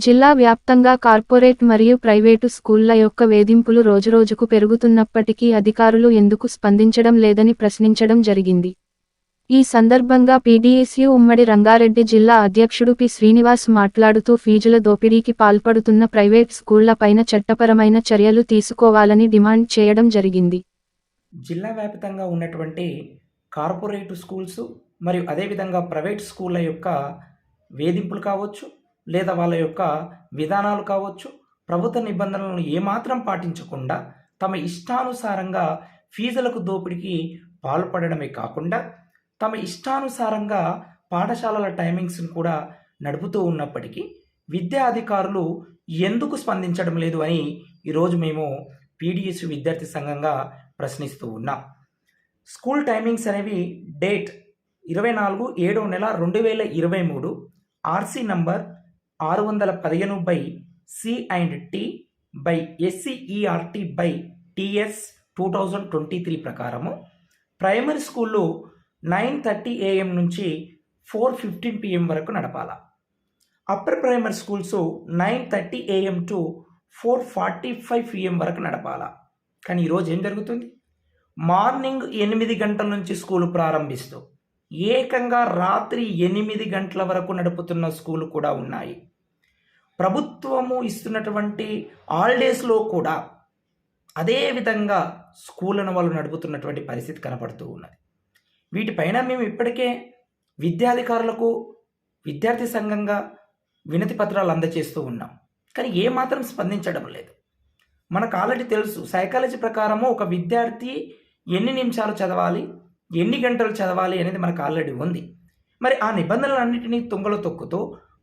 జిల్లా వ్యాప్తంగా కార్పొరేట్ మరియు ప్రైవేటు స్కూళ్ల యొక్క వేధింపులు రోజురోజుకు పెరుగుతున్నప్పటికీ అధికారులు ఎందుకు స్పందించడం లేదని ప్రశ్నించడం జరిగింది. ఈ సందర్భంగా పీడీఎస్యూ ఉమ్మడి రంగారెడ్డి జిల్లా అధ్యక్షుడు పి. శ్రీనివాస్ మాట్లాడుతూ ఫీజుల దోపిడీకి పాల్పడుతున్న ప్రైవేట్ స్కూళ్లపైన చట్టపరమైన చర్యలు తీసుకోవాలని డిమాండ్ చేయడం జరిగింది. జిల్లా వ్యాప్తంగా ఉన్నటువంటి కార్పొరేట్ స్కూల్స్ మరియు అదేవిధంగా ప్రైవేట్ స్కూళ్ళ యొక్క వేధింపులు కావచ్చు, లేదా వాళ్ళ యొక్క విధానాలు కావచ్చు, ప్రభుత్వ నిబంధనలను ఏమాత్రం పాటించకుండా తమ ఇష్టానుసారంగా ఫీజులకు దోపిడీకి పాల్పడడమే కాకుండా తమ ఇష్టానుసారంగా పాఠశాలల టైమింగ్స్ని కూడా నడుపుతూ ఉన్నప్పటికీ విద్యా అధికారులు ఎందుకు స్పందించడం లేదు అని ఈరోజు మేము పీడీఎస్ విద్యార్థి సంఘంగా ప్రశ్నిస్తూ ఉన్నాం. స్కూల్ టైమింగ్స్ అనేవి date 24/7/2023 RC number 615/C&T/SCERT/TS 2023 primary స్కూళ్ళు 9:30 AM నుంచి 4:15 PM వరకు నడపాలా. Upper primary schools 9:30 AM to 4:45 PM వరకు నడపాలా. కానీ ఈరోజు ఏం జరుగుతుంది? మార్నింగ్ 8 గంటల నుంచి స్కూలు ప్రారంభిస్తూ ఏకంగా రాత్రి 8 గంటల వరకు నడుపుతున్న స్కూలు కూడా ఉన్నాయి. ప్రభుత్వము ఇస్తున్నటువంటి హాలిడేస్లో కూడా అదే విధంగా స్కూళ్ళను వాళ్ళు నడుపుతున్నటువంటి పరిస్థితి కనపడుతూ ఉన్నది. వీటిపైన మేము ఇప్పటికే విద్యాధికారులకు విద్యార్థి సంఘంగా వినతి పత్రాలు అందజేస్తూ ఉన్నాం. కానీ ఏమాత్రం స్పందించడం లేదు. మనకు ఆల్రెడీ తెలుసు, సైకాలజీ ప్రకారము ఒక విద్యార్థి ఎన్ని నిమిషాలు చదవాలి, ఎన్ని గంటలు చదవాలి అనేది మనకు ఆల్రెడీ ఉంది. మరి ఆ నిబంధనలన్నింటినీ తుంగలో తొక్కుతూ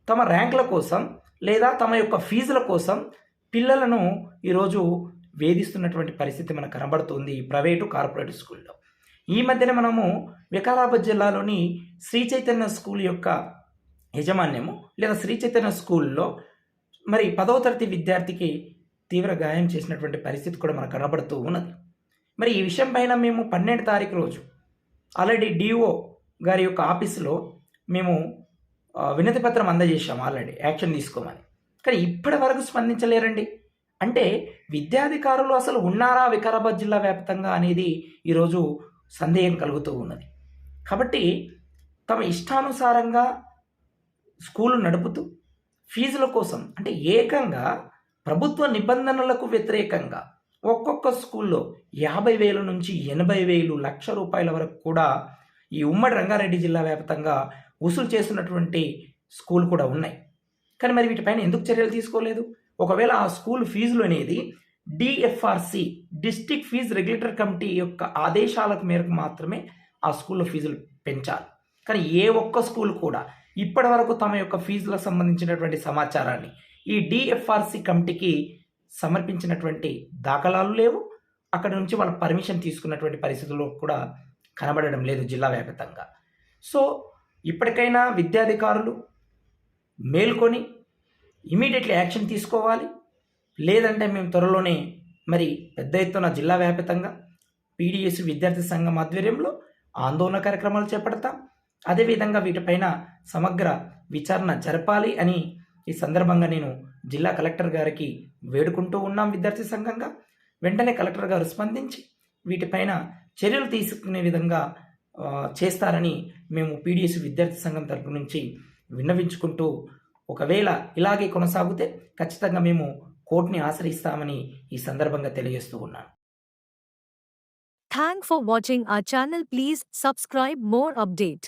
తమ ర్యాంకుల కోసం లేదా తమ యొక్క ఫీజుల కోసం పిల్లలను ఈరోజు వేధిస్తున్నటువంటి పరిస్థితి మనకు కనబడుతుంది ఈ ప్రైవేటు కార్పొరేట్ స్కూల్లో. ఈ మధ్యన మనము వికారాబాద్ జిల్లాలోని శ్రీ చైతన్య స్కూల్ యొక్క యాజమాన్యము లేదా శ్రీ చైతన్య స్కూల్లో మరి 10వ తరగతి విద్యార్థికి తీవ్ర గాయం చేసినటువంటి పరిస్థితి కూడా మనకు కనబడుతూ ఉన్నది. మరి ఈ విషయం పైన మేము 12వ తారీఖు రోజు ఆల్రెడీ డిఓ గారి యొక్క ఆఫీసులో మేము వినతి పత్రం అందజేశాము, ఆల్రెడీ యాక్షన్ తీసుకోమని. కానీ ఇప్పటి వరకు స్పందించలేరండి. అంటే విద్యాధికారులు అసలు ఉన్నారా వికారాబాద్ జిల్లా వ్యాప్తంగా అనేది ఈరోజు సందేహం కలుగుతూ ఉన్నది. కాబట్టి తమ ఇష్టానుసారంగా స్కూలు నడుపుతూ ఫీజుల కోసం అంటే ఏకంగా ప్రభుత్వ నిబంధనలకు వ్యతిరేకంగా ఒక్కొక్క స్కూల్లో 50,000 నుంచి 80,000 లక్ష రూపాయల వరకు కూడా ఈ ఉమ్మడి రంగారెడ్డి జిల్లా వ్యాప్తంగా వసూలు చేస్తున్నటువంటి స్కూల్ కూడా ఉన్నాయి. కానీ మరి వీటిపైన ఎందుకు చర్యలు తీసుకోలేదు? ఒకవేళ ఆ స్కూల్ ఫీజులు అనేది డిఎఫ్ఆర్సి డిస్ట్రిక్ట్ ఫీజు రెగ్యులేటర్ కమిటీ యొక్క ఆదేశాలకు మేరకు మాత్రమే ఆ స్కూల్లో ఫీజులు పెంచాలి. కానీ ఏ ఒక్క స్కూల్ కూడా ఇప్పటి వరకు తమ యొక్క ఫీజులకు సంబంధించినటువంటి సమాచారాన్ని ఈ డిఎఫ్ఆర్సి కమిటీకి సమర్పించినటువంటి దాఖలాలు లేవు. అక్కడ నుంచి వాళ్ళ పర్మిషన్ తీసుకున్నటువంటి పరిస్థితుల్లో కూడా కనబడడం లేదు జిల్లా వ్యాప్తంగా. సో ఇప్పటికైనా విద్యాధికారులు మేల్కొని ఇమీడియట్లీ యాక్షన్ తీసుకోవాలి. లేదంటే మేము త్వరలోనే మరి పెద్ద ఎత్తున జిల్లా వ్యాప్తంగా పీడీఎస్ విద్యార్థి సంఘం ఆధ్వర్యంలో ఆందోళన కార్యక్రమాలు చేపడతాం. అదేవిధంగా వీటిపైన సమగ్ర విచారణ జరపాలి అని ఈ సందర్భంగా నేను జిల్లా కలెక్టర్ గారికి వేడుకుంటూ ఉన్నాం విద్యార్థి సంఘంగా. వెంటనే కలెక్టర్ గారు స్పందించి వీటిపైన చర్యలు తీసుకునే విధంగా చేస్తారని మేము పీడీఎస్ విద్యార్థి సంఘం తరపు నుంచి విన్నవించుకుంటూ, ఒకవేళ ఇలాగే కొనసాగితే ఖచ్చితంగా మేము కోర్టుని ఆశ్రయిస్తామని ఈ సందర్భంగా తెలియజేస్తూ ఉన్నాను. Thanks for watching our channel. Please subscribe more update.